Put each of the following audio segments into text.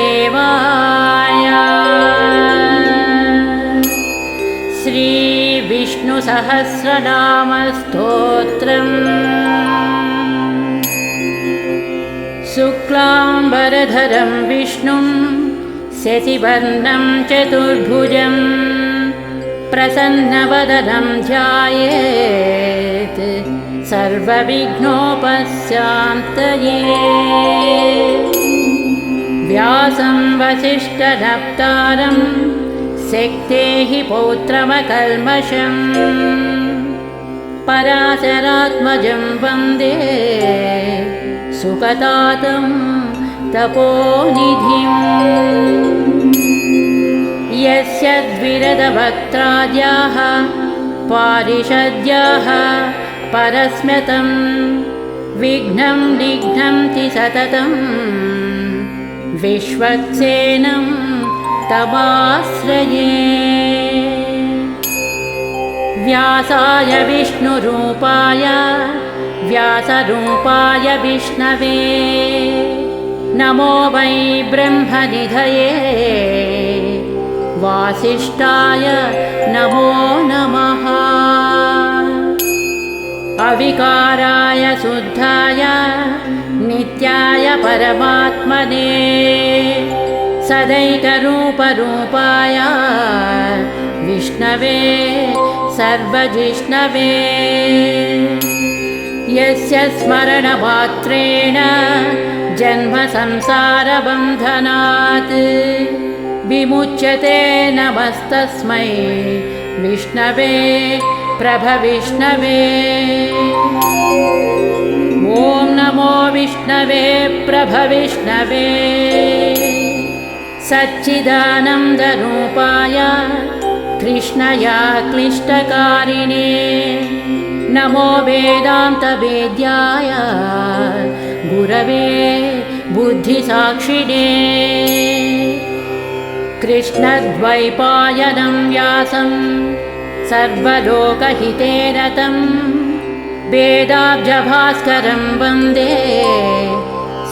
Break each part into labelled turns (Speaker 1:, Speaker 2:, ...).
Speaker 1: वासुदेवाय। श्रीविष्णुसहस्रनामस्तोत्रम्। शुक्लाम्बरधरं विष्णुं शशिवर्णं चतुर्भुजं प्रसन्नवदनं ध्यायेत् सर्वविघ्नोपशान्तये। व्यासं वसिष्ठनप्तारं शक्तेः पौत्रमकल्मषम् पराशरात्मजं वन्दे सुखदातं तपोनिधिम्। यस्य द्विरदवक्त्राद्याः पारिषद्याः परस्म्यतं विघ्नं निघ्नन्ति सततं विश्वक्सेनं तमाश्रये। व्यासाय विष्णुरूपाय व्यासरूपाय विष्णवे नमो वै ब्रह्मनिधये वासिष्ठाय नमो नमः। अविकाराय शुद्धाय नित्याय परमात्मने सदैकरूपरूपाय विष्णवे सर्वजिष्णवे। यस्य स्मरणमात्रेण जन्मसंसारबन्धनात् विमुच्यते नमस्तस्मै विष्णवे प्रभविष्णवे। ॐ नमो विष्णवे प्रभविष्णवे। सच्चिदानन्दरूपाय कृष्णय क्लिष्टकारिणे नमो वेदान्तवेद्याय गुरवे बुद्धिसाक्षिणे। कृष्णद्वैपायनं व्यासं सर्वलोकहिते रतं वेदाब्जभास्करं वन्दे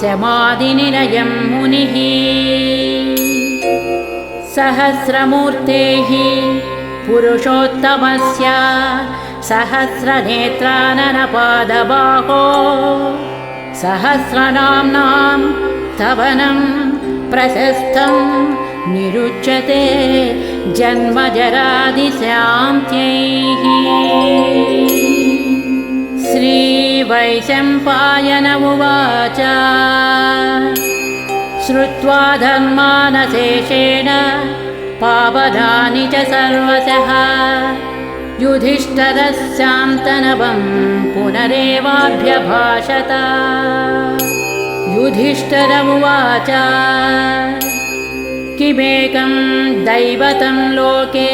Speaker 1: समाधिनिलयं मुनिः। सहस्रमूर्तेः पुरुषोत्तमस्य सहस्रनेत्राननपादबाहो सहस्रनाम्नां स्तवनं प्रशस्तं निरुच्यते जन्मजरादिशान्त्यैः। श्रीवैशम्पायन उवाच श्रुत्वा धर्मानशेषेण पावनानि च सर्वशः युधिष्ठिरस्यान्तनवं पुनरेवाभ्यभाषत। युधिष्ठिर उवाच किमेकं दैवतं लोके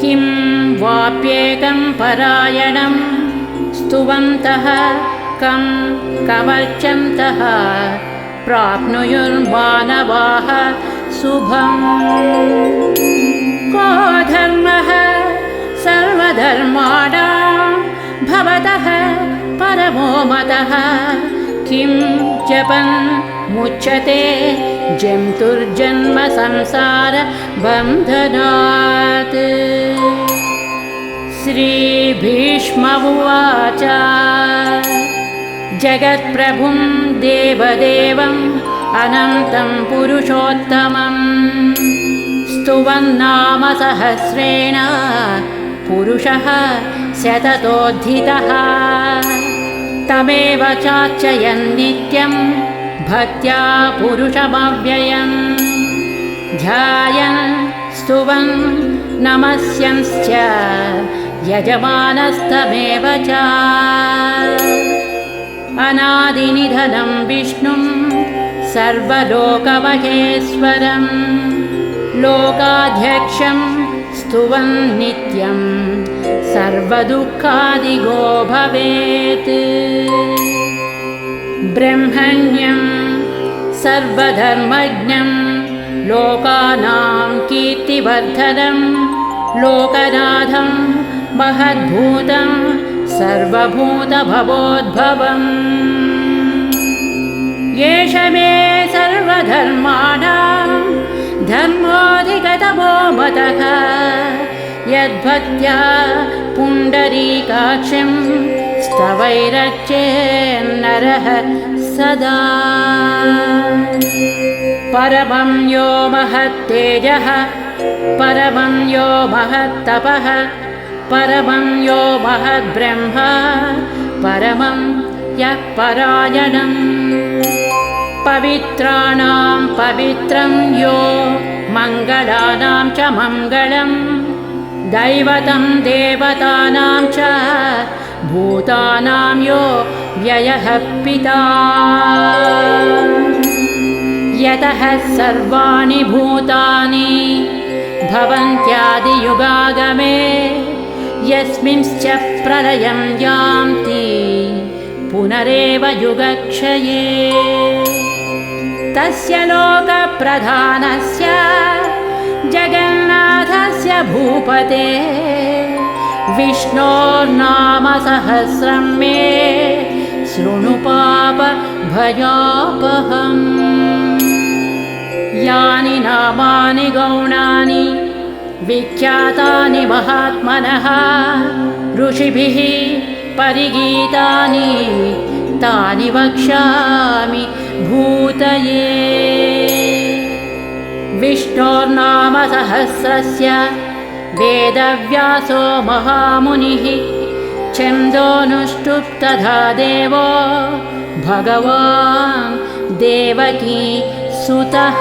Speaker 1: किं वाप्येकं परायणं स्तुवन्तः कं कमर्चन्तः प्राप्नुयुर्मानवाः शुभम्। को धर्मः सर्वधर्माणां भवतः परमो मतः किं जपन् मुच्यते जन्तुर्जन्म संसार बन्धनात्। श्रीभीष्म उवाच जगत्प्रभुं देवदेवम् अनन्तं पुरुषोत्तमं स्तुवन्नाम सहस्रेण पुरुषः शततोऽधिकः। तमेव चार्चयन् नित्यं भक्त्या पुरुषमव्ययम् ध्यायन् स्तुवन् नमस्यंश्च यजमानस्तमेव च। अनादिनिधनं विष्णुं सर्वलोकमहेश्वरं लोकाध्यक्षं स्तुवन् नित्यं सर्वदुःखादिगो भवेत्। ब्रह्मण्यं सर्वधर्मज्ञं लोकानां कीर्तिवर्धनं लोकनाथं महद्भूतं सर्वभूतभवोद्भवम्। एष मे सर्वधर्माणां भवतः यद्भक्त्या पुण्डरीकाक्षं स्तवैरर्चेन्नरः सदा। परमं यो महत्तेजः परमं यो महत्तपः परमं यो महद्ब्रह्म परमं यः परायणम्। पवित्राणां पवित्रं यो मङ्गलानां च मङ्गलं दैवतं देवतानां च भूतानां यो व्ययः पिता। यतः सर्वाणि भूतानि भवन्त्यादियुगागमे यस्मिंश्च प्रलयं यान्ति पुनरेव युगक्षये। तस्य लोकप्रधानस्य जगन्नाथस्य भूपते विष्णोर्नामसहस्रं मे शृणु पापभयापहम्। यानि नामानि गौणानि विख्यातानि महात्मनः ऋषिभिः परिगीतानि तानि वक्ष्यामि भूतये। विष्णोर्नामसहस्रस्य वेदव्यासो महामुनिः छन्दोनुष्टुप्तधा देवो भगवान् देवकी सुतः।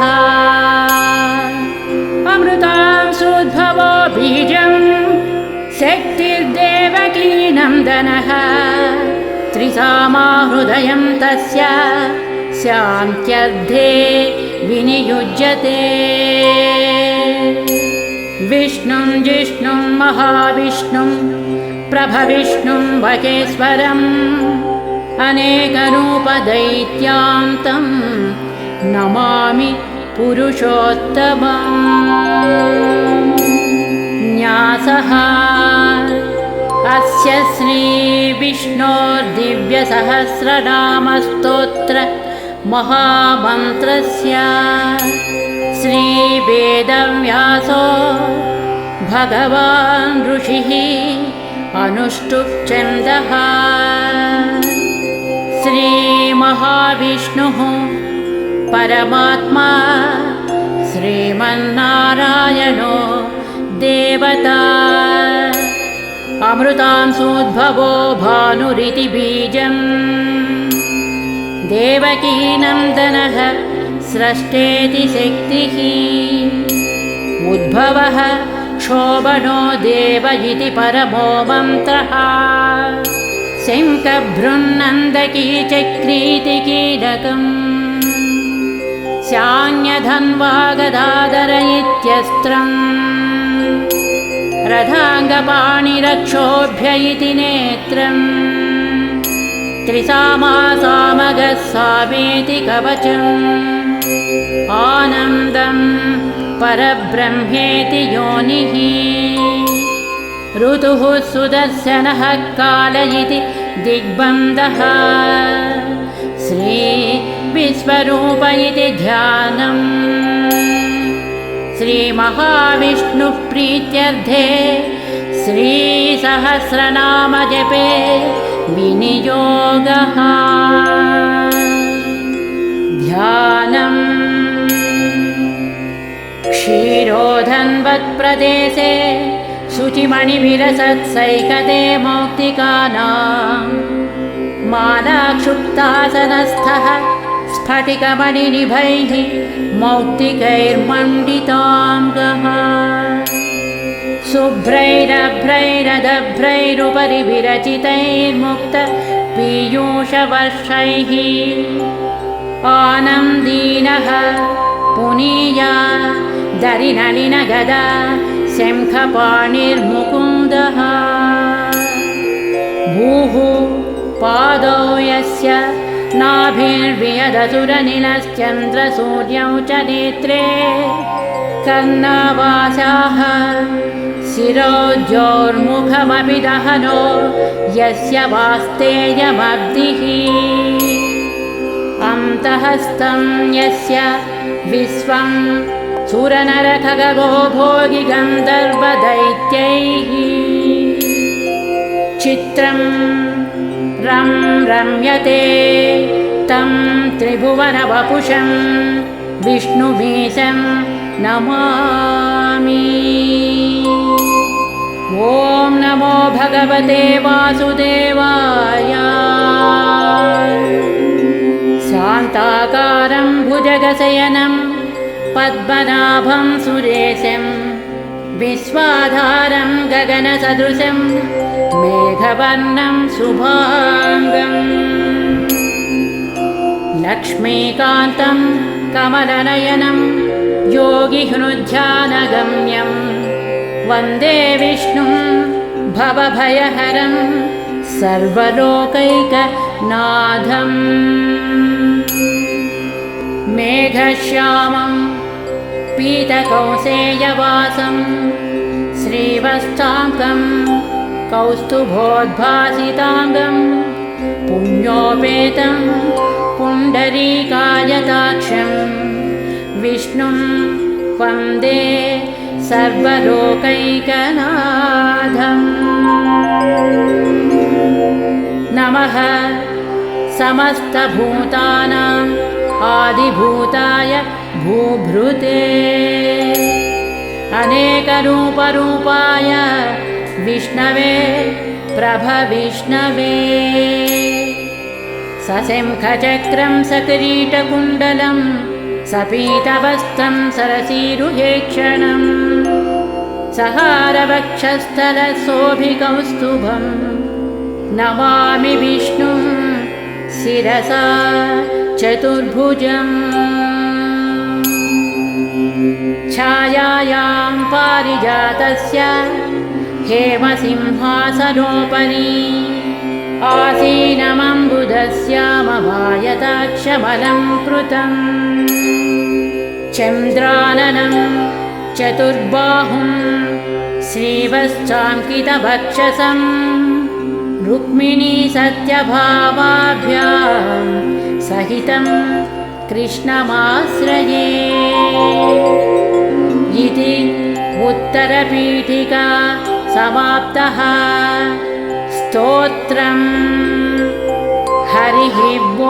Speaker 1: अमृतांशोद्भवो बीजं शक्तिर्देवकी नन्दनः त्रिसामा हृदयं तस्य शान्त्यर्थे विनियुज्यते। विष्णुं जिष्णुं महाविष्णुं प्रभविष्णुं वकेश्वरम् अनेकरूपदैत्यान्तं नमामि पुरुषोत्तमम्। न्यासः अस्य श्रीविष्णोर्दिव्यसहस्रनामस्तोत्र महामन्त्रस्य श्रीवेदव्यासो भगवान् ऋषिः अनुष्टुप् छन्दः। श्रीमहाविष्णुः परमात्मा श्रीमन्नारायणो देवता। अमृतांशोद्भवो भानुरिति बीजम् देवकी नन्दनः स्रष्टेति शक्तिः। उद्भवः क्षोभनो देव इति परमो मन्त्रः। शङ्खभृन्नन्दकी चक्रीति कीलकम् शान्यधन्वागदाधर इत्यस्त्रम् रथाङ्गपाणिरक्षोभ्य इति नेत्रम् त्रिसामा सामगः सामेति कवचम् आनन्दं परब्रह्मेति योनिः। ऋतुः सुदर्शनः काल इति दिग्बन्धः श्रीविश्वरूप इति ध्यानम्। श्रीमहाविष्णुप्रीत्यर्थे श्रीसहस्रनामजपे विनियोगः। ध्यानम् क्षीरोधन्वत्प्रदेशे शुचिमणिविरसत्सैकते मौक्तिकानां मालाक्षुप्तासनस्थः स्फटिकमणिनिभैः मौक्तिकैर्मण्डिताङ्गः। शुभ्रैरभ्रैरदभ्रैरुपरि विरचितैर्मुक्तपीयूषवर्षैः आनन्दीनः पुनीया दरिनलिनगदा शङ्खपाणिर्मुकुन्दः। भूः पादौ यस्य नाभिर्वियदसुरनिलश्चन्द्रसूर्यौ च नेत्रे कर्णावासाः शिरोज्योर्मुखमपि दहनो यस्य वास्तेयमब्धिः। अन्तःस्थं यस्य विश्वं सुरनरखगो भोगि गन्धर्वदैत्यैः चित्रं रं रम्यते तं त्रिभुवनवपुषं विष्णुमीशं नमामि। ॐ नमो भगवते वासुदेवाय। शान्ताकारं भुजगशयनं पद्मनाभं सुरेशं विश्वाधारं गगनसदृशं मेघवर्णं शुभाङ्गम् लक्ष्मीकान्तं कमलनयनं योगिहृद्ध्यानगम्यं वन्दे विष्णुं भवभयहरं सर्वलोकैकनाथम्। मेघश्यामं पीतकौसेयवासं श्रीवत्साङ्गं कौस्तुभोद्भासिताङ्गं पुण्योपेतं पुण्डरीकायताक्षं विष्णुं वन्दे सर्वलोकैकनाथम्। नमः समस्तभूतानाम् आदिभूताय भूभृते अनेकरूपरूपाय विष्णवे प्रभविष्णवे सशङ्खचक्रं सकिरीटकुण्डलं सपीतवस्त्रं सरसीरुहेक्षणं सहारवक्षस्थलशोभिकौस्तुभं नमामि विष्णुं शिरसा चतुर्भुजम्। छायायां पारिजातस्य हेमसिंहासनोपरि आसीनमम्बुधस्यामभायताक्षमलं कृतं चन्द्राननं चतुर्बाहुं श्रीवत्साङ्कितवक्षसं रुक्मिणी सत्यभामाभ्यां सहितं कृष्णमाश्रये। इति उत्तरपीठिका समाप्तः। स्तोत्रं हरिः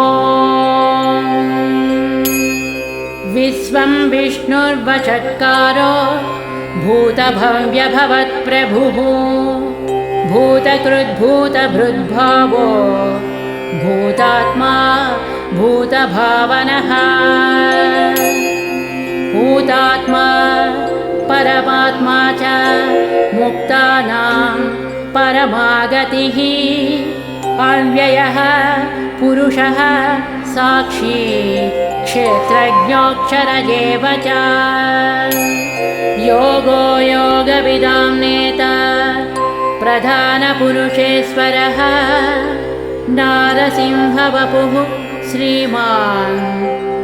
Speaker 1: ॐ। विश्वं विष्णुर्वषट्कारो भूतभव्यभवत्प्रभुः भूतकृद्भूतभृद्भावो भूतात्मा भूतभावनः भूतात्मा परमात्मा च मुक्तानां परमागतिः अव्ययः पुरुषः साक्षी क्षेत्रज्ञोऽक्षर एव च योगो योगविदां नेता प्रधानपुरुषेश्वरः नारसिंहवपुः श्रीमान्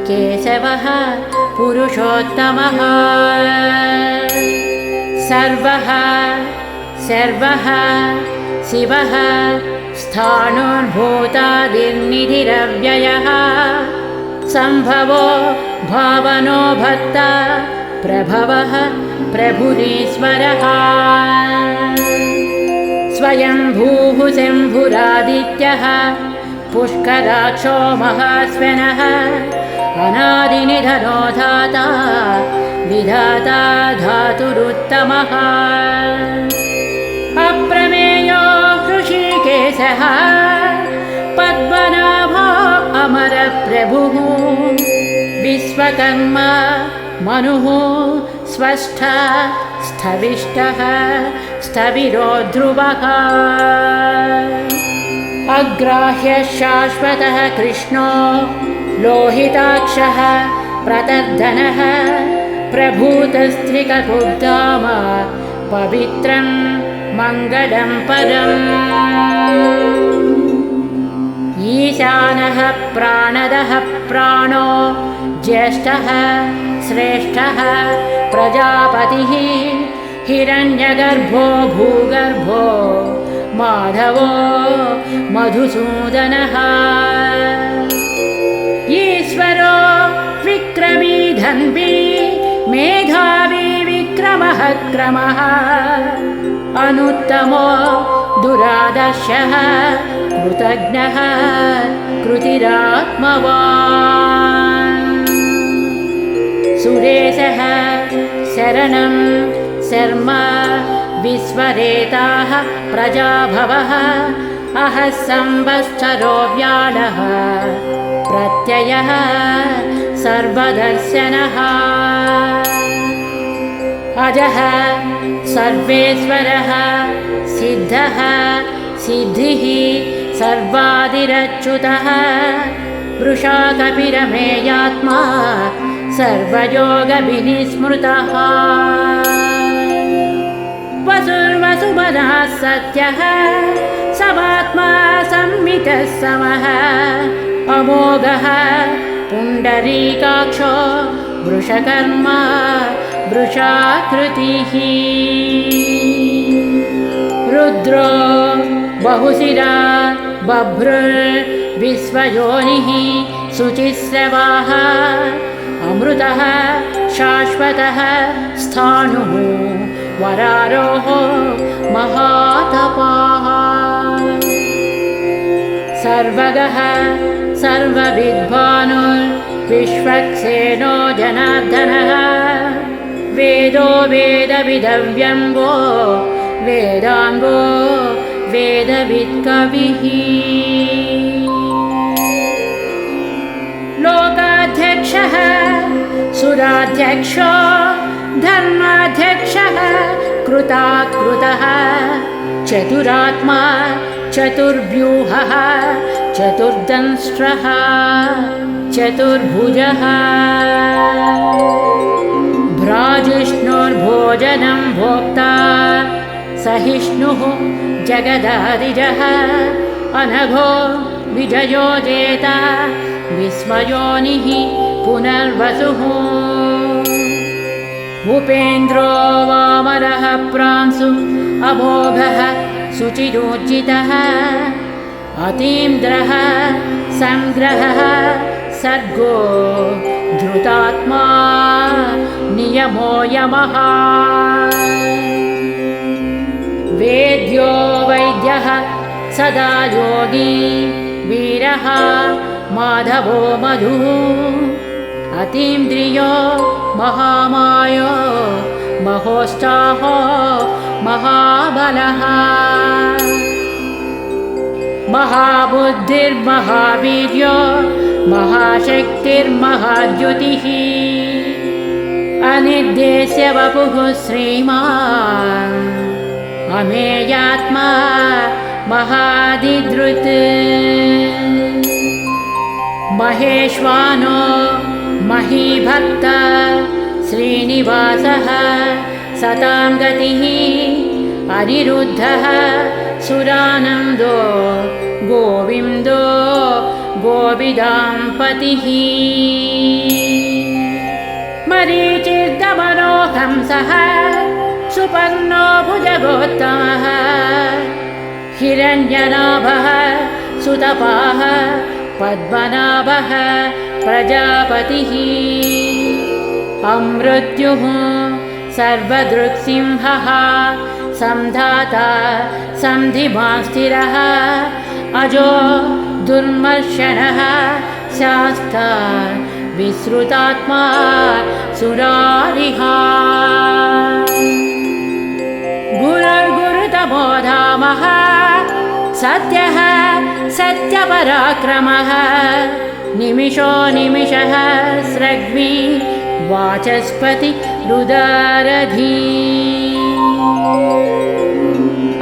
Speaker 1: केशवः पुरुषोत्तमः सर्वः सर्वः शिवः स्थाणुर्भूतादिर्निधिरव्ययः सम्भवो भावनो भर्ता प्रभवः प्रभुरीश्वरः स्वयंभूः शम्भुरादित्यः पुष्कराक्षो महास्वनः अनादिनिधनो धाता विधाता धातुरुत्तमः अप्रमेयो ऋषिकेशः पद्मनाभो अमरप्रभुः विश्वकर्मा मनुः स्वस्था स्थविष्टः स्थविरो ध्रुवः अग्राह्यः शाश्वतः कृष्णो लोहिताक्षः प्रतर्धनः प्रभूतस्त्रिककुब्धाम पवित्रं मङ्गलं परम् ईशानः प्राणदः प्राणो ज्येष्ठः श्रेष्ठः प्रजापतिः हिरण्यगर्भो भूगर्भो माधवो मधुसूदनः ईश्वरो विक्रमी धन्वी मेघ क्रमः अनुत्तमो दुरादर्शः कृतज्ञः कृतिरात्मवान् सुरेशः शरणं शर्म विश्वरेताः प्रजाभवः अहः संवत्सरो व्याळः प्रत्ययः सर्वदर्शनः अजः सर्वेश्वरः सिद्धः सिद्धिः सर्वादिरच्युतः वृषा कपिरमेयात्मा सर्वयोगविनिस्मृतः वसुर्वसुमनः सत्यः समात्मा संमितः समः अमोघः पुण्डरीकाक्षो वृषकर्मा वृषाकृतिः रुद्रो बहुशिरा बभ्रुर्विश्वयोनिः शुचिस्रवाः अमृतः शाश्वतः स्थाणुः वरारोः महातपाः सर्वगः सर्वविद्वानुर्विश्वक्सेनो जनार्दनः वेदो वेदविदव्यङ्गो वेदाङ्गो वेदवित्कविः लोकाध्यक्षः सुराध्यक्षो धर्माध्यक्षः कृताकृतः चतुरात्मा चतुर्व्यूहः चतुर्दंष्ट्रः चतुर्भुजः भ्राजिष्णुर्भोजनं भोक्ता सहिष्णुः जगदादिजः अनघो विजयो जेता विस्मयोनिः पुनर्वसुः भूपेन्द्रो वामरः प्रांशु अमोघः शुचिरोज्जितः अतीन्द्रः संग्रहः सर्गो धृतात्मा नियमो यमः वेद्यो वैद्यः सदा योगी वीरः माधवो मधुः अतीन्द्रियो महामायो महोत्साहो महाबलः महाबुद्धिर्महावीर्यो महाशक्तिर्महाद्युतिः अनिर्देश्य वपुः श्रीमान् अमेयात्मा महादिदृत् महेश्वानो महीभक्त श्रीनिवासः सतां गतिः अनिरुद्धः सुरानन्दो गोविन्दो गोविदाम्पतिः मरीचिर्दमनो हंसः सुपर्णो भुजगोत्तमः हिरण्यनाभः सुतपाः पद्मनाभः प्रजापतिः अमृत्युः सर्वदृक्सिंहः संधाता सन्धिमान् स्थिरः अजो दुर्मर्शनः शास्ता विश्रुतात्मा सुरारिः गुरुर्गुरुतमो धामः सत्यः सत्यपराक्रमः निमिषो निमिषः स्रग्वी वाचस्पति रुदारधी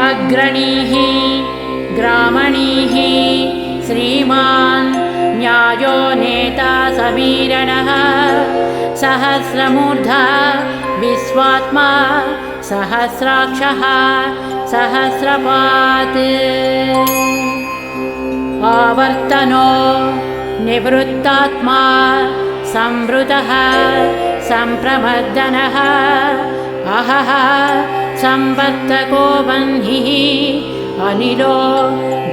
Speaker 1: अग्रणीः ग्रामणीः श्रीमान् न्यायो नेता समीरणः सहस्रमूर्धा विश्वात्मा सहस्राक्षः सहस्रपात् आवर्तनो निवृत्तात्मा संवृतः संप्रमर्दनः अहः संवर्तको वह्निः अनिलो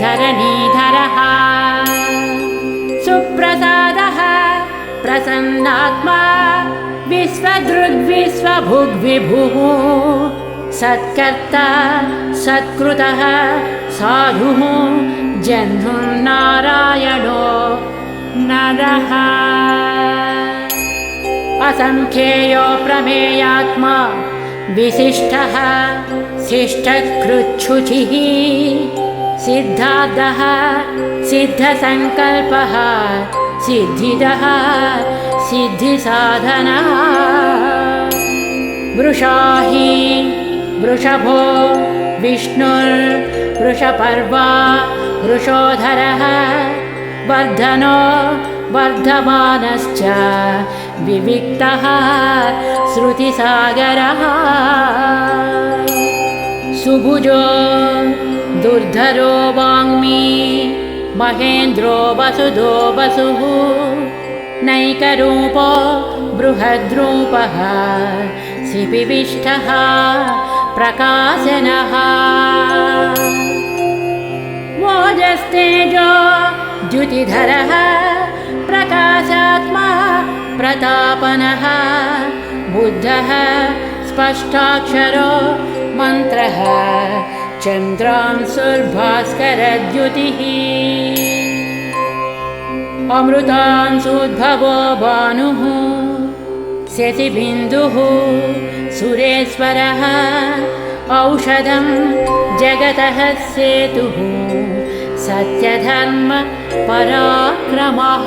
Speaker 1: धरणीधरः सुप्रसादः प्रसन्नात्मा विश्वदृग्विश्वभुग्विभुः सत्कर्ता सत्कृतः साधुः जह्नुर्नारायणो नरः असंख्येयो प्रमेयात्मा विशिष्टः शिष्टकृच्छुचिः सिद्धार्थः सिद्धसङ्कल्पः सिद्धिदः सिद्धिसाधनः वृषाहि वृषभो विष्णुर्वृषपर्वा वृषोधरः वर्धनो वर्धमानश्च विविक्तः श्रुतिसागरः सुभुजो दुर्धरो वाङ्मी महेन्द्रो वसुधो वसुः नैकरूपो बृहद्रूपः सिपिविष्टः प्रकाशनः ओजस्तेजो द्युतिधरः प्रकाशात्मा प्रतापनः बुद्धः स्पष्टाक्षरो मन्त्रः चन्द्रांशुर्भास्करद्युतिः अमृतांशुद्भवो भानुः शशिबिन्दुः सुरेश्वरः औषधं जगतः सेतुः सत्यधर्म पराक्रमः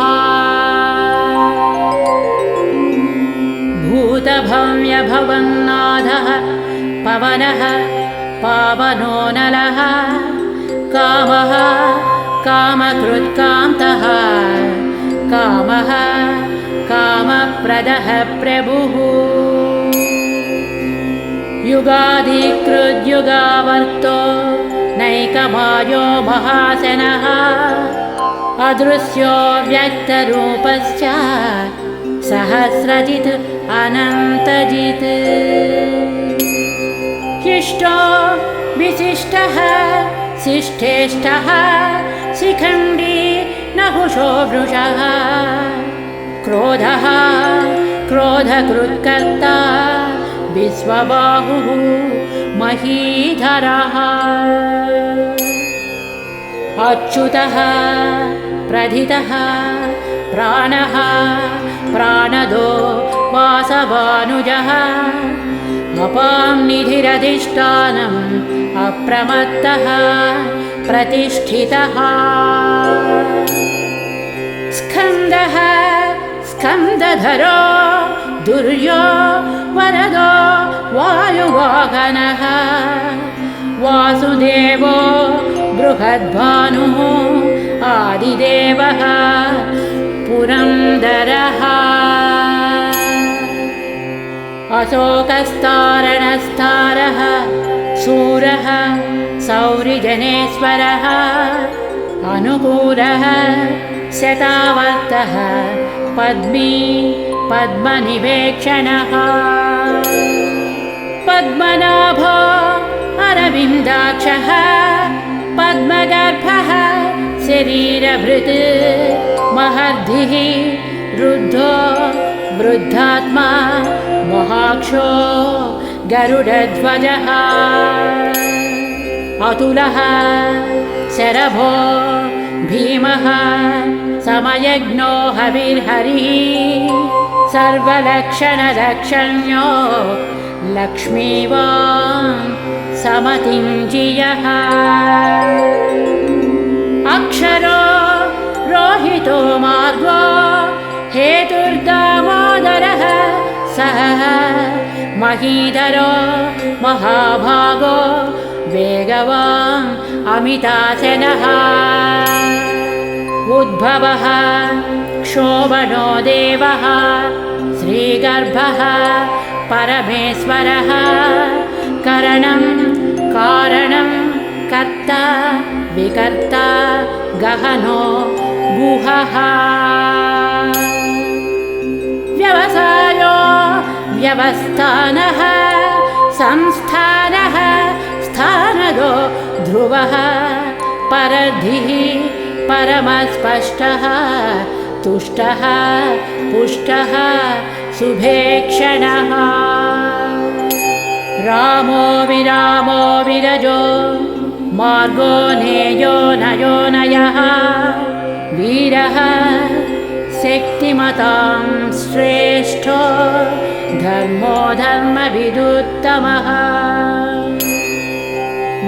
Speaker 1: भूतभव्यभवन्नाथः पवनः पावनो नलः कामः कामकृत्कान्तः कामः कामप्रदः प्रभुः युगाधिकृद्युगावर्तो नैकमायो महासनः अदृश्यो व्यक्तरूपश्च सहस्रजित् अनन्तजित् शिष्टो विशिष्टः शिष्टेष्टः शिखण्डी नहुषो वृषः क्रोधः क्रोधकृत्कर्ता विश्वबाहुः महीधरः अच्युतः प्रथितः प्राणः प्राणदो वासवानुजः अपां निधिरधिष्ठानम् अप्रमत्तः प्रतिष्ठितः स्कन्दः स्कन्दधरो दुर्यो वरदो वायुवाहनः वासुदेवो बृहद्भानुः आदिदेवः पुरन्दरः अशोकस्तारणस्तारः शूरः सौरिजनेश्वरः अनुकूलः शतावर्तः पद्मी पद्मनिवेक्षणः पद्मनाभो अरविन्दाक्षः पद्मगर्भः शरीरभृत् महर्धिः रुद्धो वृद्धात्मा महाक्षो गरुडध्वजः अतुलः शरभो भीमः समयज्ञो हविर्हरिः सर्वलक्षणलक्षण्यो लक्ष्मीवान् समतिञ्जियः अक्षरो रोहितो मार्गो हेतुर्दामोदरः सः महीधरो महाभागो वेगवान् अमिताशनः उद्भवः क्षोभनो देवः श्रीगर्भः परमेश्वरः करणं कारणं कर्ता विकर्ता गहनो गुहः व्यवसायो व्यवस्थानः संस्थानः स्थानदो ध्रुवः परधिः परमस्पष्टः तुष्टः पुष्टः सुभेक्षणः रामो विरामो विरजो मार्गो नेयो नयो नयः वीरः शक्तिमतां श्रेष्ठो धर्मो धर्मविदुत्तमः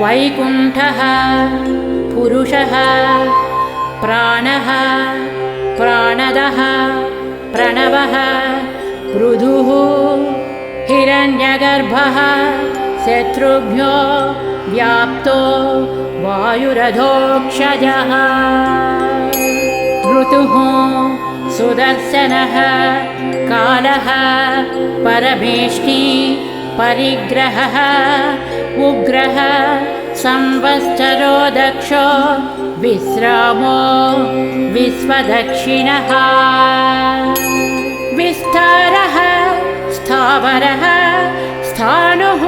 Speaker 1: वैकुण्ठः पुरुषः प्राणः प्राणदः प्रणवः पृथुः हिरण्यगर्भः शत्रुभ्यो व्याप्तो वायुरधोक्षजः ऋतुः सुदर्शनः कालः परमेष्टि परिग्रहः उग्रः संवत्सरो दक्षो विश्रामो विश्वदक्षिणः विस्तारः स्थावरः स्थाणुः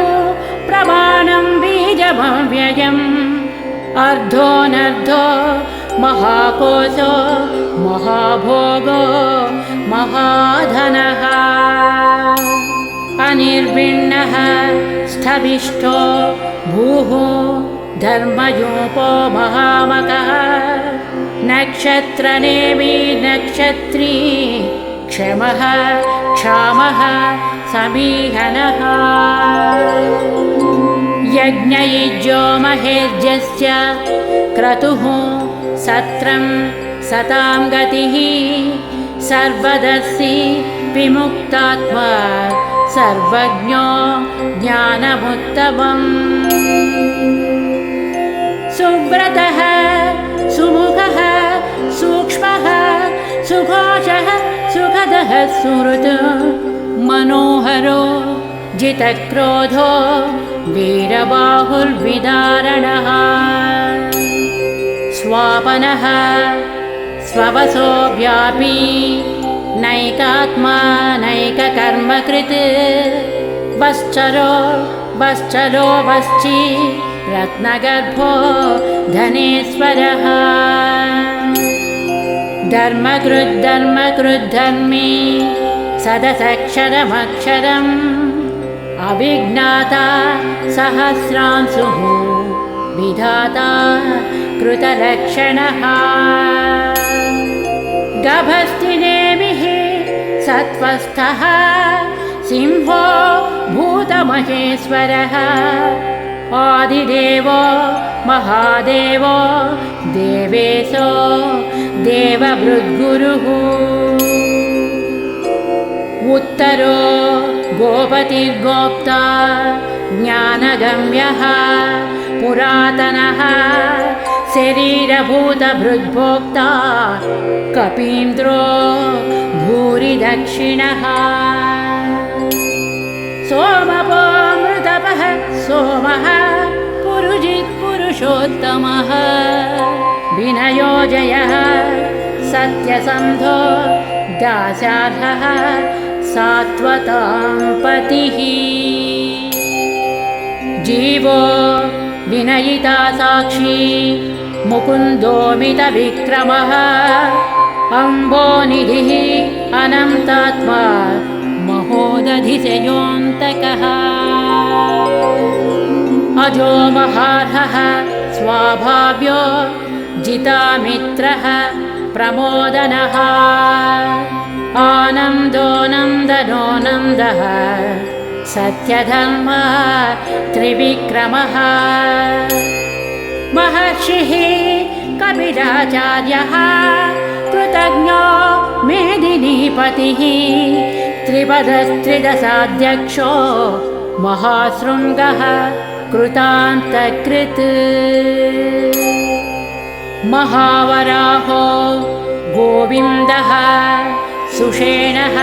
Speaker 1: प्रमाणं बीजमव्ययम् अर्धोऽनर्धो महाकोशो महाभोगो महाधनः अनिर्विण्णः स्थविष्ठो भूः धर्मयूपो महामकः नक्षत्रनेमि नक्षत्री क्षमः क्षामः समीहनः यज्ञयुज्यो महेज्यस्य क्रतुः सत्रं सतां गतिः सर्वदर्शी विमुक्तात्मा सर्वज्ञो ज्ञानमुत्तमम् सुव्रतः सुमुखः सूक्ष्मः सुघोषः सुखदः सुहृत् मनोहरो जितक्रोधो वीरबाहुर्विदारणः स्वापनः स्ववसो व्यापी नैकात्मा नैककर्मकृत् वश्चरो वश्चलो वश्ची रत्नगर्भो धनेश्वरः धर्मकृद्धर्मी सदसक्षरमक्षरम् अविज्ञाता सहस्रांशुः विधाता कृतलक्षणः गभस्तिनेमिः सत्त्वस्थः सिंहो भूतमहेश्वरः आदिदेवो महादेवो देवेशो देवभृद्गुरुः उत्तरो गोपतिर्गोप्ता ज्ञानगम्यः पुरातनः शरीरभूतभृद्भोक्ता कपीन्द्रो भूरिदक्षिणः सोमपोऽमृतपः सोमः पुरुषोत्तमः विनयोजयः सत्यसन्धो दास्यार्हः सात्वतां पतिः जीवो विनयिता साक्षी मुकुन्दोमितविक्रमः अम्बोनिधिः अनन्तात्मा महोदधिशयोऽन्तकः अजो महार्हः स्वाभाव्यो जितामित्रः प्रमोदनः आनन्दो नन्दनो नन्दः सत्यधर्म त्रिविक्रमः महर्षिः कपिलाचार्यः कृतज्ञो मेदिनीपतिः त्रिपदस्त्रिदशाध्यक्षो महाशृङ्गः कृतान्तकृत् महावराहो गोविन्दः सुषेणः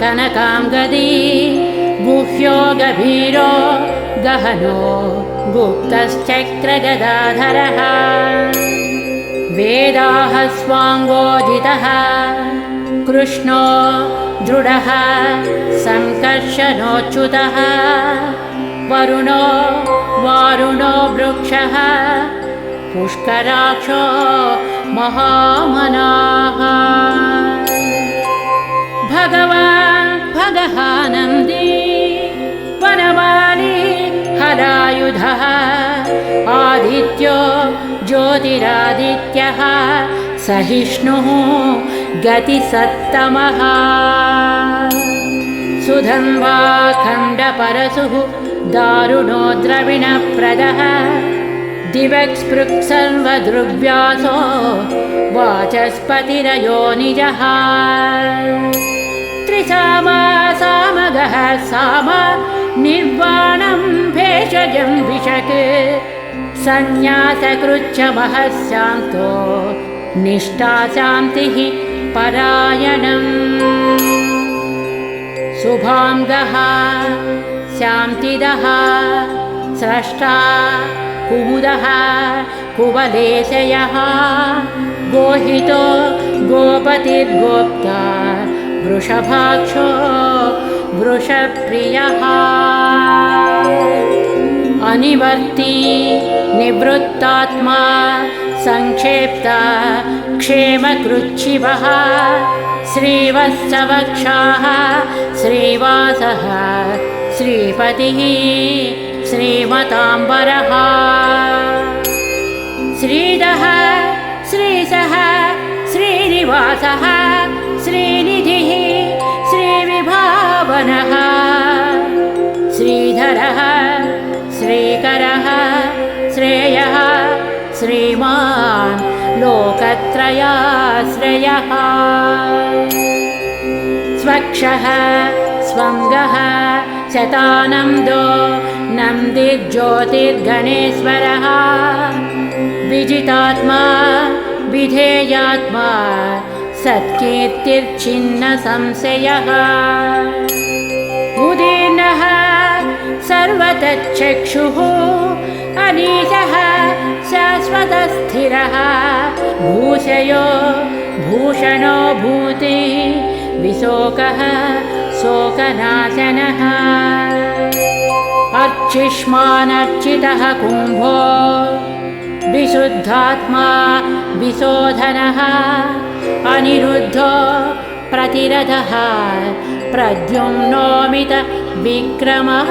Speaker 1: कनकाङ्गदी गुह्यो गभीरो गहनो गुप्तश्चक्रगदाधरः वेदाः स्वाङ्गोजितः कृष्णो दृढः सङ्कर्षणोच्युतः वरुणो वारुणो वृक्षः पुष्कराक्षो महामनाः भगवान् सामगः नन्दी वनमाली हलायुधः आदित्यो ज्योतिरादित्यः सहिष्णुः गतिसत्तमः सुधन्वा खण्डपरशुः दारुणो द्रविणप्रदः दिवक्स्पृक्सर्वदृग्व्यासो वाचस्पतिरयोनिजः त्रिसामा सामगः साम निर्वाणं भेषजं विशक् संन्यासकृच्छमः शान्तो निष्ठा शान्तिः परायणम् शुभाङ्गः शान्तिदः स्रष्टा कुमुदः कुवलेशयः गोहितो गोपतिर्गोप्ता वृषभाक्षो वृषप्रियः अनिवर्ती निवृत्तात्मा संक्षेप्ता क्षेमकृच्छिवः श्रीवत्सवक्षाः श्रीवासः श्रीपतिः श्रीमताम्बरः श्रीदः श्रीसः श्रीनिवासः श्रीनिधिः श्रीविभावनः श्रीधरः श्रीकरः श्रेयः श्रीमान् लोकत्रयाश्रयः स्वक्षः स्वङ्गः शतानन्दो नन्दिर्ज्योतिर्गणेश्वरः विजितात्मा विधेयात्मा सत्कीर्तिर्छिन्नसंशयः उदीर्णः सर्वतच्चक्षुः अनीशः शाश्वतस्थिरः भूषयो भूषणो भूतिः विशोकः शोकनाशनः अर्चिष्मानर्चितः कुम्भो विशुद्धात्मा विशोधनः अनिरुद्धो प्रतिरथः प्रद्युम्नोमित विक्रमः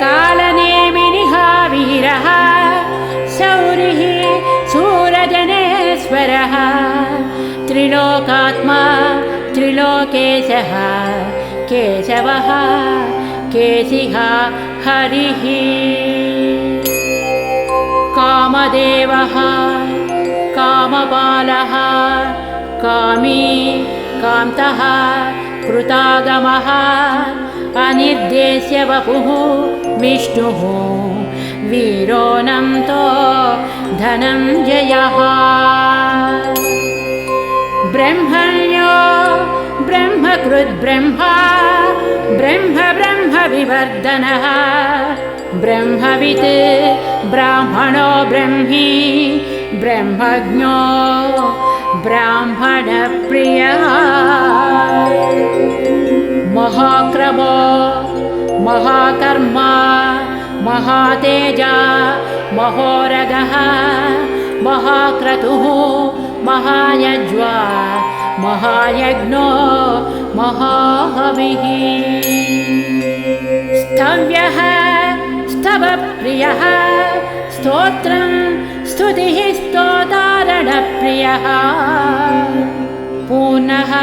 Speaker 1: कालनेमिनिः वीरः शौरिः शूरजनेश्वरः त्रिलोकात्मा त्रिलोकेशः केशवः केशिः हरिः कामदेवः कामपालः कामी कान्तः कृतागमः अनिर्देश्य वपुः विष्णुः वीरोऽनन्तो धनञ्जयः ब्रह्मण्यो ब्रह्मकृद्ब्रह्मा ब्रह्म ब्रह्मविवर्धनः ब्रह्मवित् ब्राह्मणो ब्रह्मी ब्रह्मज्ञो ब्राह्मणप्रियः महाक्रमो महाकर्मा महातेजा महोरगः महाक्रतुः महायज्वा महायज्ञो महाहविः स्तव्यः स्तवप्रियः स्तोत्रं स्तुतिः स्तोतारणप्रियः पूर्णः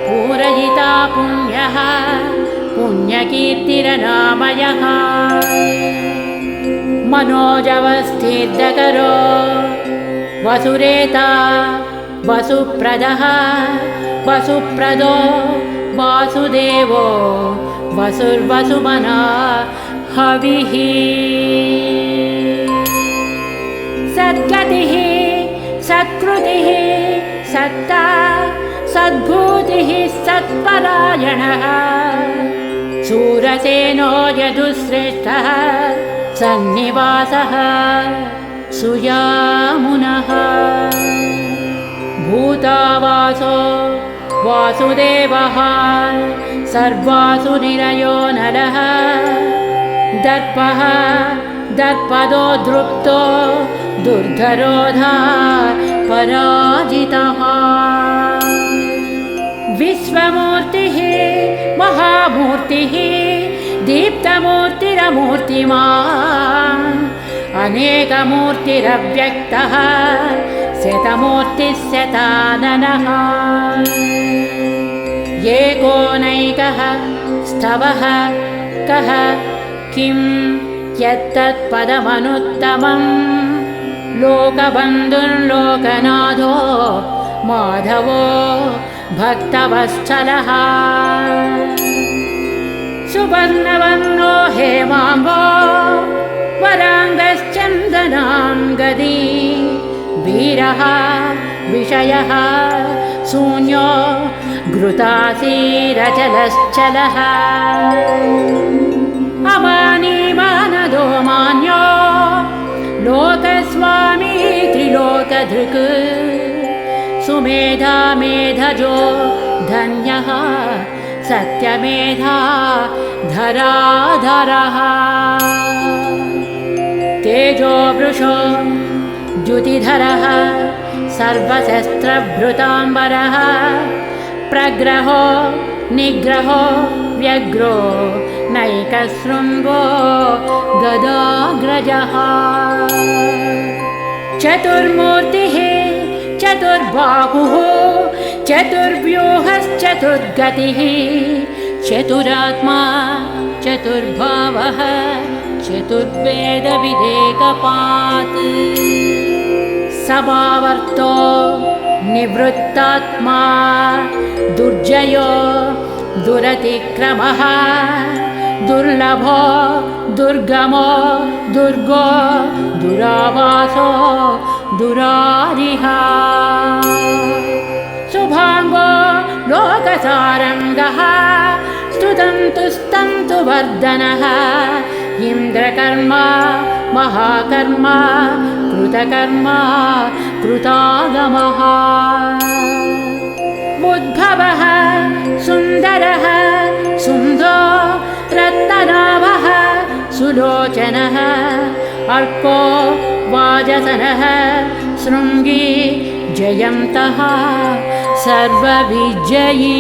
Speaker 1: पूरयिता पुण्यः पुण्यकीर्तिरनामयः मनोजवस्थितकरो वसुरेता वसुप्रदः वसुप्रदो वासुदेवो वसुर्वसुमना हविः सद्गतिः सत्कृतिः सत्ता सद्भूतिः सत्परायणः शूरसेनो यदुश्रेष्ठः सन्निवासः सुयामुनः भूतावासो वासुदेवः सर्वासु निलयो नरः दर्पः दर्पदो दृप्तो दुर्धरोधा पराजितः विश्व विश्वमूर्तिः महामूर्तिः दीप्तमूर्तिरमूर्तिमान् अनेकमूर्तिरव्यक्तः शतमूर्तिः शताननः एकोनैकः स्तवः कः किं यत्तत्पदमनुत्तमं लोकबन्धुर्लोकनाथो माधवो भक्तवत्सलः सुवर्णवर्णो हेमाम्बो वराङ्गश्चन्दनाङ्गदी वीरः विषयः शून्यो घृतासीरचलश्चलः अमानीमानदो मान्यो लोकस्वामी त्रिलोकधृक् सुमेधा मेधजो धन्यः सत्यमेधा धराधरः तेजो वृषो द्युतिधरः सर्वशस्त्रभृताम्बरः प्रग्रहो निग्रहो व्यग्रो नैकशृङ्गो गदाग्रजः चतुर्मूर्तिः चतुर्बाहुः चतुर्व्यूहश्चतुर्गतिः चतुरात्मा चतुर्भावः चतुर्वेदविदेकपात् समावर्तो निवृत्तात्मा दुर्जयो दुरतिक्रमः दुर्लभो दुर्गमो दुर्गो दुरावासो दुरारिः शुभाङ्गो लोकसारङ्गः स्तुतन्तु वर्धनः इन्द्रकर्मा महाकर्मा कृतकर्मा कृतागमः उद्भवः सुन्दरः सुन्दो रत्ननाभः सुलोचनः अर्को वाजसनः शृङ्गी जयन्तः सर्वविजयी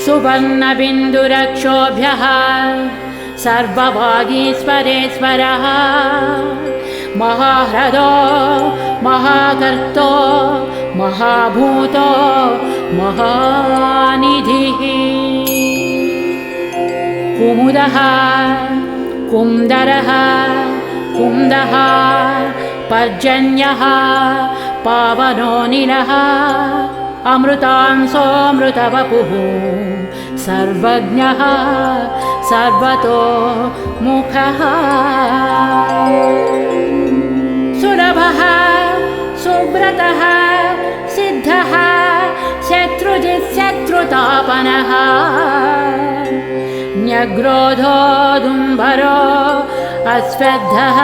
Speaker 1: सुवर्णबिन्दुरक्षोभ्यः सर्ववागीश्वरेश्वरः महाह्रदो महाकर्तो महाभूतो महानिधिः कुमुदः कुन्दरः कुन्दः पर्जन्यः पावनोऽनिलः अमृतांसोऽमृतवपुः सर्वज्ञः सर्वतो मुखः सुलभः सुव्रतः सिद्धः शत्रुजित्शत्रुतापनः न्यग्रोधोदुम्बरो अस्वद्धः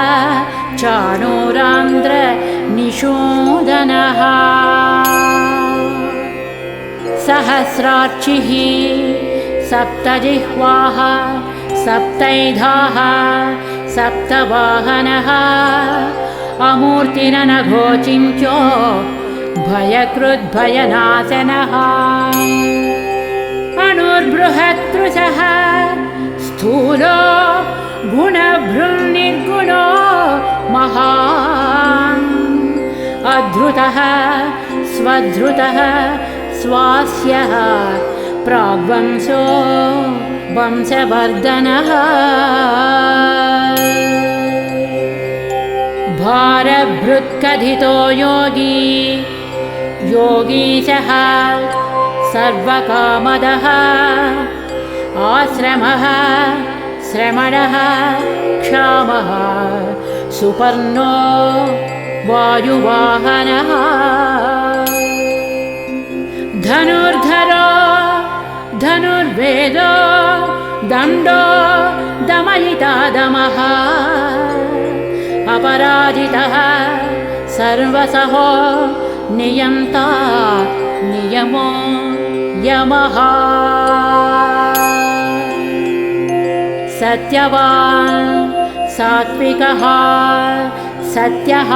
Speaker 1: चाणूरान्द्रनिषूदनः सहस्रार्चिः सप्तजिह्वाः सप्तैधाः सप्तवाहनः अमूर्तिरनघोचिन्त्यो भयकृद्भयनाशनः अणुर्बृहत्कृशः स्थूलो गुणभृन्निर्गुणो महान् अधृतः स्वधृतः स्वास्यः प्राग्वंशो वंशवर्धनः भारभृत्कथितो योगी योगीशः सर्वकामदः आश्रमः श्रमणः क्षामः सुपर्णो वायुवाहनः धनुर्धरो धनुर्वेदो दण्डो दमयिता दमः अपराजितः सर्वसहो नियन्ता नियमो यमः सत्यवान् सात्विकः सत्यः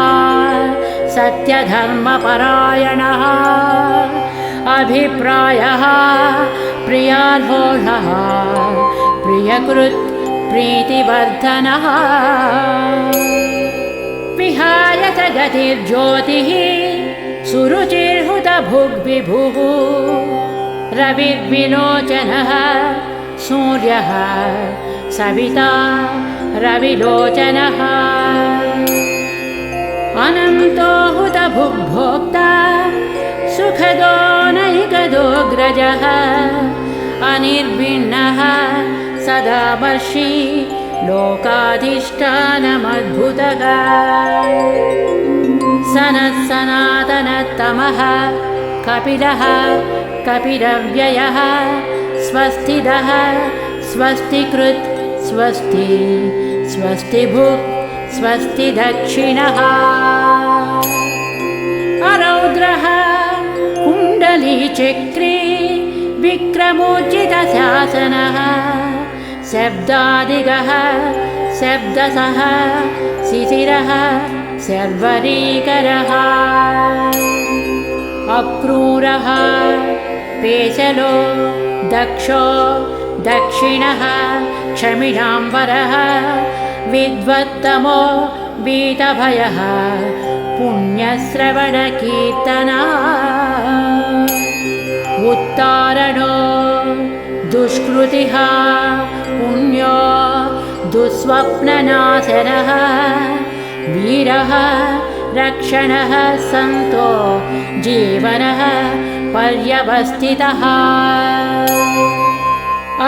Speaker 1: सत्यधर्मपरायणः अभिप्रायः प्रियार्होलः प्रियकृत् प्रीतिवर्धनः विहाय स गतिर्ज्योतिः सुरुचिर्हुतभुग्विभुः रविर्विलोचनः सूर्यः सविता रविलोचनः अनन्तो हुतभुग्भोक्ता सुखदो नैकदोऽग्रजः अनिर्भिन्नः सदा वर्षी लोकाधिष्ठानमद्भुतः सनत्सनातनतमः कपिलः कपिलव्ययः स्वस्थितः स्वस्तिकृत् स्वस्ति स्वस्तिभुक् स्वस्ति दक्षिणः अरौद्रः कुण्डलीचक्रे विक्रमोचितशासनः शब्दादिगः शब्दसः शिशिरः शर्वरीकरः अक्रूरः पेशलो दक्षो दक्षिणः क्षमिणाम्बरः विद्वत्तमो वीतभयः पुण्यश्रवणकीर्तना उत्तारणो दुष्कृतिः पुण्यो दुःस्वप्ननाशनः वीरः रक्षणः सन्तो जीवनः पर्यवस्थितः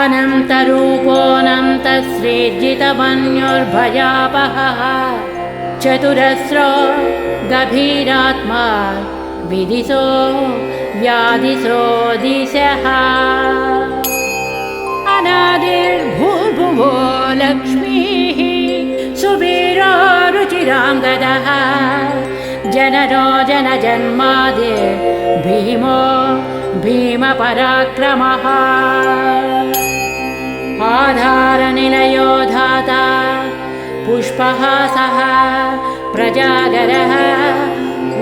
Speaker 1: अनन्तरूपोऽनन्तश्रीर्जितमन्युर्भयापहः चतुरस्रो गभीरात्मा विदिशो व्याधिशो दिशः अनादिर्भूर्भुवो लक्ष्मीः सुवीरो रुचिराङ्गदः जनरो जनजन्मादिर् भीमो भीमपराक्रमः आधारनिलयो धाता पुष्पहासः प्रजागरः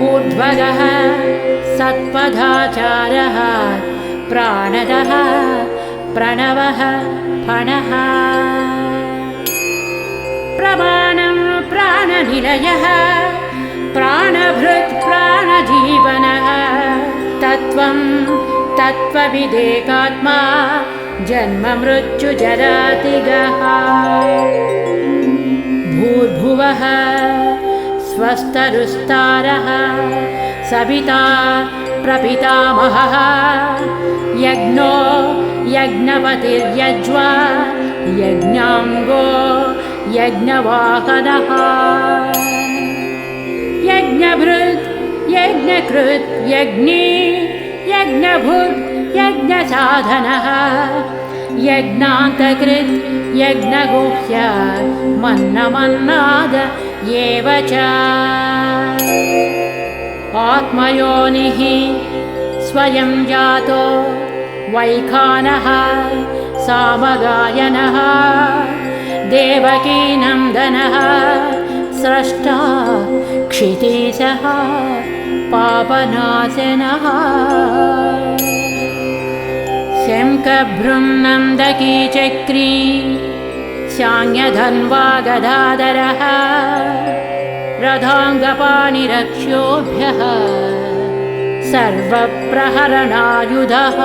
Speaker 1: ऊर्ध्वगः सत्पदाचारः प्राणदः प्रणवः फणः प्रमाणं प्राणनिलयः प्राणभृत् प्राणजीवनः तत्त्वं तत्त्वविदेकात्मा जन्ममृत्युजरातिगः भूर्भुवः स्वस्तरुस्तारः सविता प्रपितामहः यज्ञो यज्ञपतिर्यज्वा यज्ञाङ्गो यज्ञवाहनः यज्ञभृत् यज्ञकृत् यज्ञी यज्ञभुक् यज्ञसाधनः यज्ञान्तकृत् यज्ञगुह्य मन्नमन्नाद एव च आत्मयोनिः स्वयं जातो वैखानः सामगायनः देवकीनन्दनः स्रष्टा क्षितीशः पापनाशनः शङ्खभृन्नन्दकी चक्री शान्यधन्वा गदाधरः रथाङ्गपाणिरक्ष्योभ्यः सर्वप्रहरणायुधः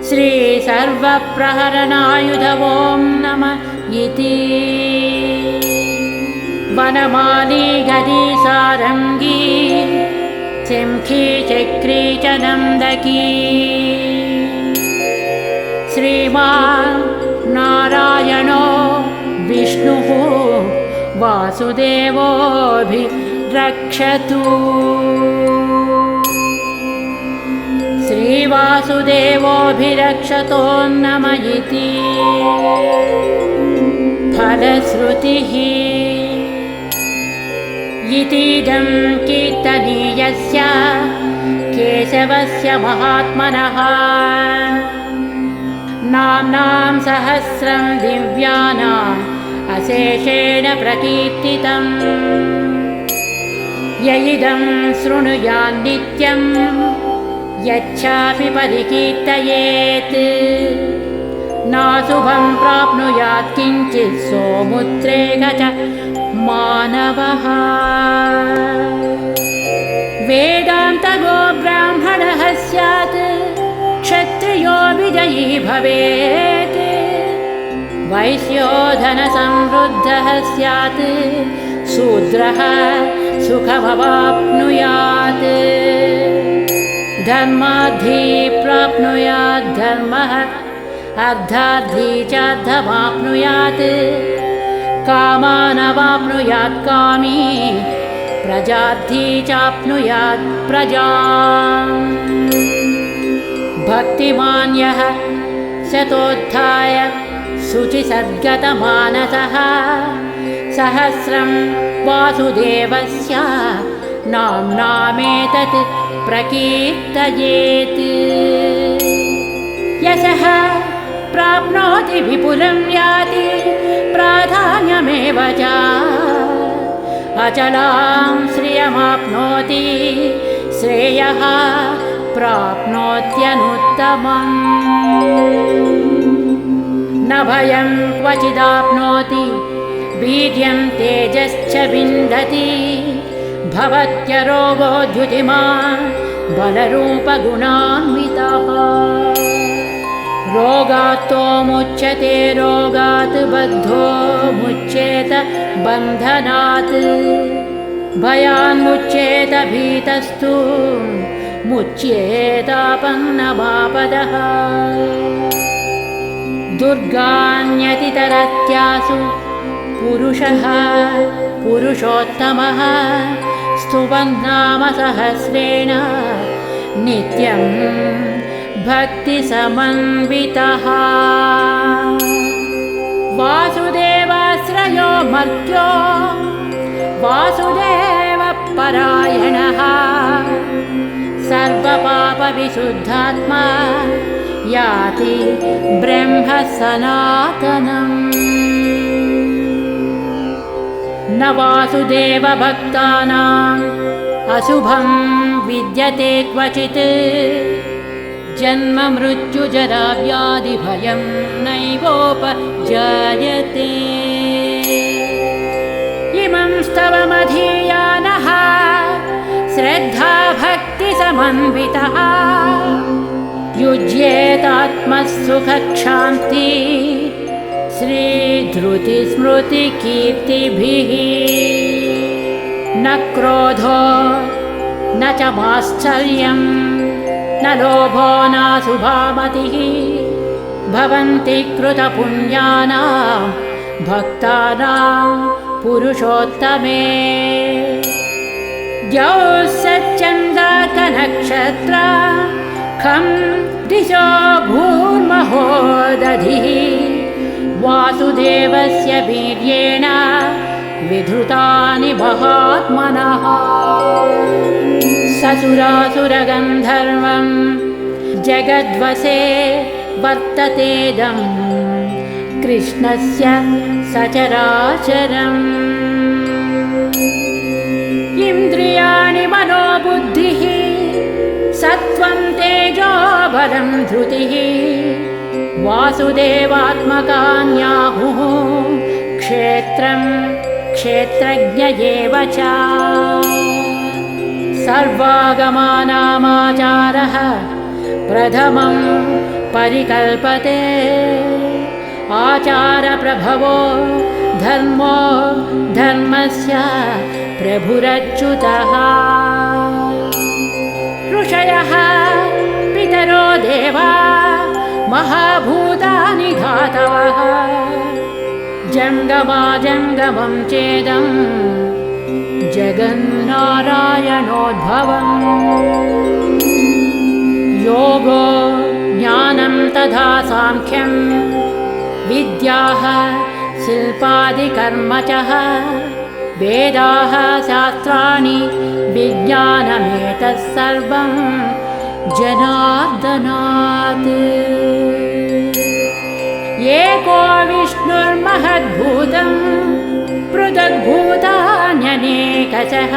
Speaker 1: श्रीसर्वप्रहरणायुध ॐ नमः इति वनमाली गदी सारङ्गी शङ्खी चक्री च नन्दकी श्रीमान् नारायणो विष्णुः वासुदेवोऽभिरक्षतु श्रीवासुदेवोऽभिरक्षतो नमः इति फलश्रुतिः इतीदं कीर्तनीयस्य केशवस्य महात्मनः नाम्नां सहस्रं दिव्यानाम् अशेषेण प्रकीर्तितम् य इदं शृणुयान्नित्यं यच्चापि परिकीर्तयेत् नाशुभं प्राप्नुयात् किञ्चित् सोमुद्रेक च मानवः। वेदान्तगो ब्राह्मणः स्यात् क्षत्रियो विजयी भवेत् वैश्यो धनसमृद्धः स्यात् शूद्रः सुखमवाप्नुयात् धर्मार्थी प्राप्नुयात् धर्मः अर्थार्थी च अर्थमाप्नुयात् कामानवाप्नुयात् कामी प्रजार्थी चाप्नुयात् प्रजाम्। भक्तिमान्यः शतोत्थाय शुचिसद्गतमानसः सहस्रं वासुदेवस्य नाम्नामेतत् प्रकीर्तयेत्। यशः प्राप्नोति विपुलं याति प्राधान्यमेव च अचलां श्रियमाप्नोति श्रेयः प्राप्नोत्यनुत्तमम्। न भयं क्वचिदाप्नोति वीर्यं तेजश्च विन्दति भवत्यरोगोद्युतिमान् बलरूपगुणान्वितः। रोगात्तो मुच्यते रोगात् बद्धो मुच्येत बन्धनात् भयान्मुच्येत भीतस्तु मुच्येतापन्नमापदः। दुर्गान्यतितरत्यासु पुरुषः पुरुषोत्तमः स्तुवन्नाम सहस्रेण नित्यं भक्तिसमन्वितः। वासुदेवाश्रयो मर्त्यो वासुदेवपरायणः सर्वपापविशुद्धात्मा याति ब्रह्म सनातनम्। न वासुदेवभक्तानाम् अशुभं विद्यते क्वचित् जन्म मृत्युजरा व्याधिभयं नैवोपजायते। इमं स्तवमधीयानः श्रद्धा भक्तिसमन्वितः युज्येतात्मसुखक्षान्ति श्रीधृतिस्मृतिकीर्तिभिः। न क्रोधो न च माश्चर्यं न लोभो नाशुभामतिः भवन्ति कृतपुण्यानां भक्तानां पुरुषोत्तमे। द्यौः सच्चन्द्रार्कनक्षत्रा खं दिशो भूर्महो दधिः वासुदेवस्य वीर्येण विधृतानि महात्मनः। ससुरासुरगन्धर्वं जगद्वशे वर्ततेदं कृष्णस्य सचराचरम्। इन्द्रियाणि मनोबुद्धिः सत्त्वं तेजो बलं धृतिः वासुदेवात्मकान्याहुः क्षेत्रं क्षेत्रज्ञ एव च। सर्वागमानामाचारः प्रथमं परिकल्पते आचारप्रभवो धर्मो धर्मस्य प्रभुरच्युतः। ऋषयः पितरो देवा महाभूतानि धातवः जङ्गमाजङ्गमं चेदं जगन्नारायणोद्भवम्। योगो ज्ञानं तथा साङ्ख्यं विद्याः शिल्पादिकर्म च वेदाः शास्त्राणि विज्ञानमेतत् सर्वं जनार्दनात्। एको विष्णुर्महद्भूतं पृथग्भूतान्यनेकशः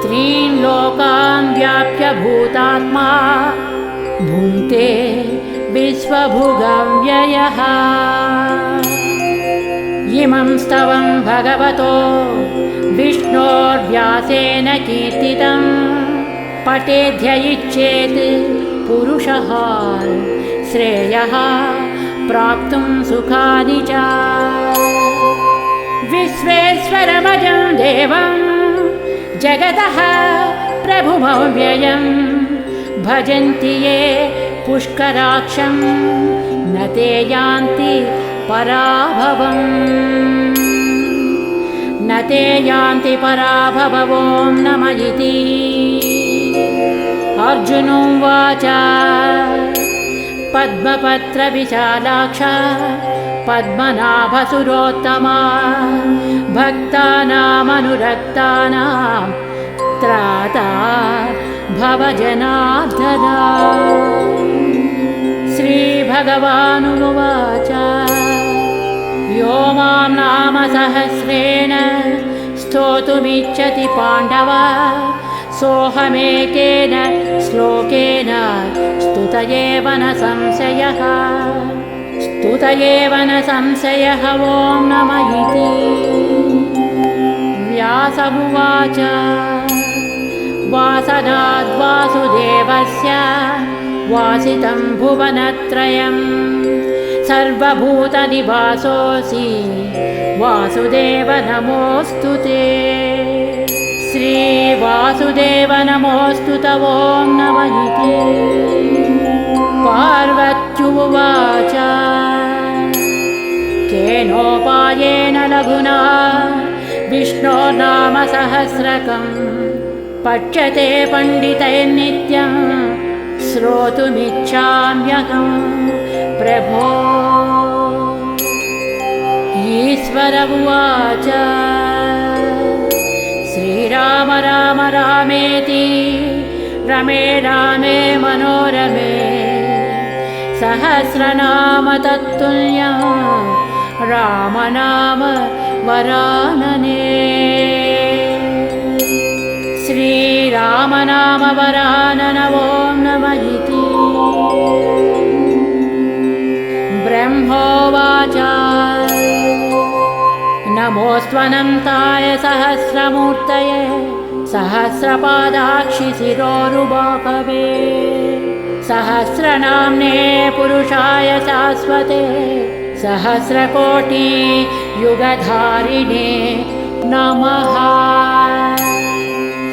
Speaker 1: त्रीन् लोकान् व्याप्य भूतात्मा भुङ्क्ते विश्वभुगव्ययः। इमं स्तवं भगवतो विष्णोर्व्यासेन कीर्तितं पठेद्य इच्छेत् पुरुषः श्रेयः प्राप्तुं सुखानि च। विश्वेश्वरमजं देवं जगतः प्रभुमव्ययं भजन्ति ये पुष्कराक्षं न ते यान्ति पराभवम्। न ते यान्ति पराभवो नमः इति। अर्जुनोवाच पद्मपत्रविशालाक्ष पद्मनाभसुरोत्तमा भक्तानामनुरक्तानां त्राता भवजनार्दना। श्रीभगवानुवाच यो मां नाम सहस्रेण स्तोतुमिच्छति पाण्डव सोऽहमेकेन श्लोकेन स्तुत एव न संशयः। स्तुत एव न संशयः ॐ नमः इति। व्यास उवाच वासनाद्वासुदेवस्य वासितं भुवनत्रयं सर्वभूतनिवासोऽसि वासुदेव नमोऽस्तु ते। श्रीवासुदेव नमोऽस्तु ॐ नमः इति। पार्वत्युवाच केनोपायेन लघुना विष्णोर्नाम सहस्रकं पठ्यते पण्डितैर्नित्यं श्रोतुमिच्छाम्यहं प्रभो। ईश्वर उवाच श्रीराम राम रामेति रमे रामे मनोरमे सहस्रनाम तत्तुल्यं रामनाम वरानने। श्रीरामनाम वरानन ॐ नमः इति। ब्रह्मोवाच नमोऽस्त्वनन्ताय सहस्रमूर्तये सहस्रपादाक्षि शिरोरुबाहवे सहस्रनाम्ने पुरुषाय शाश्वते सहस्रकोटि युगधारिणे नमः।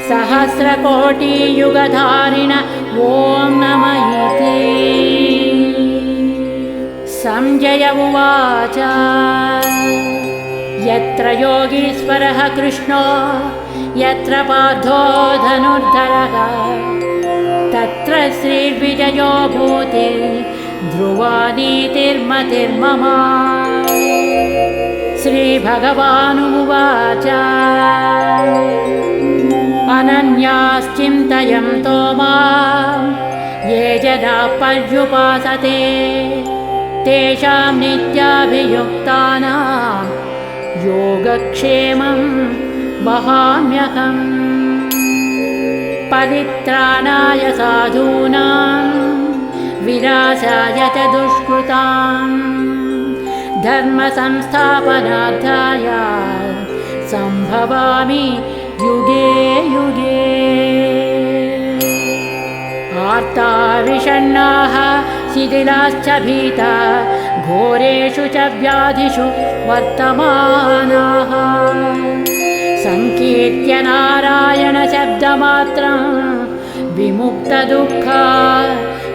Speaker 1: सहस्रकोटि युगधारिण ॐ नमः इति। संजय उवाच यत्र योगीश्वरः कृष्णो यत्र पार्थो धनुर्धरः तत्र श्रीर्विजयो भूति ध्रुवा नीतिर्मतिर्मम। श्रीभगवानुवाच अनन्याश्चिन्तयन्तो मां ये जनाः पर्युपासते तेषां नित्याभियुक्तानां योगक्षेमं वहाम्यहम्। परित्राणाय साधूनां विनाशाय च दुष्कृतां धर्मसंस्थापनार्थाय सम्भवामि युगे युगे। आर्ता विषण्णाः शिथिलाश्च भीता घोरेषु च व्याधिषु वर्तमानाः संकीर्त्य नारायणशब्दमात्रं विमुक्तदुःखा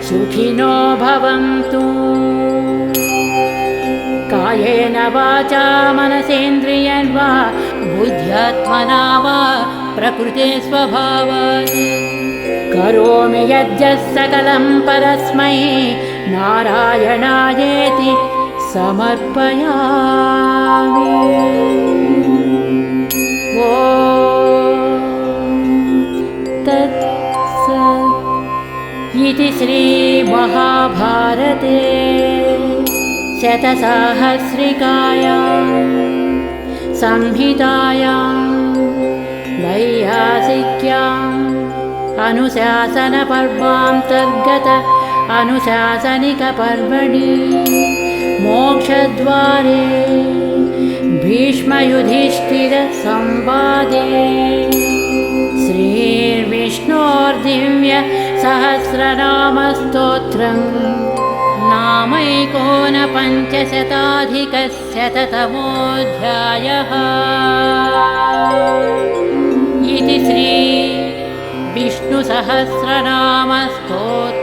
Speaker 1: सुखिनो भवन्तु। कायेन वाचा मनसेन्द्रियर्वा बुद्ध्यात्मना वा प्रकृते स्वभावात् करोमि यद्यत् सकलं परस्मै नारायणायेति समर्पयामि। ॐ तत्सत् इति श्रीमहाभारते शतसाहस्रिकायां संहितायां वैयासिक्याम् अनुशासनपर्वान्तर्गत अनुशासनिकपर्वणि मोक्षद्वारे भीष्मयुधिष्ठिरसंवादे श्रीर्विष्णोर्दिव्यसहस्रनामस्तोत्रम् नामैकोनपञ्चशताधिकशततमोऽध्यायः। इति श्री विष्णुसहस्रनामस्तोत्रम्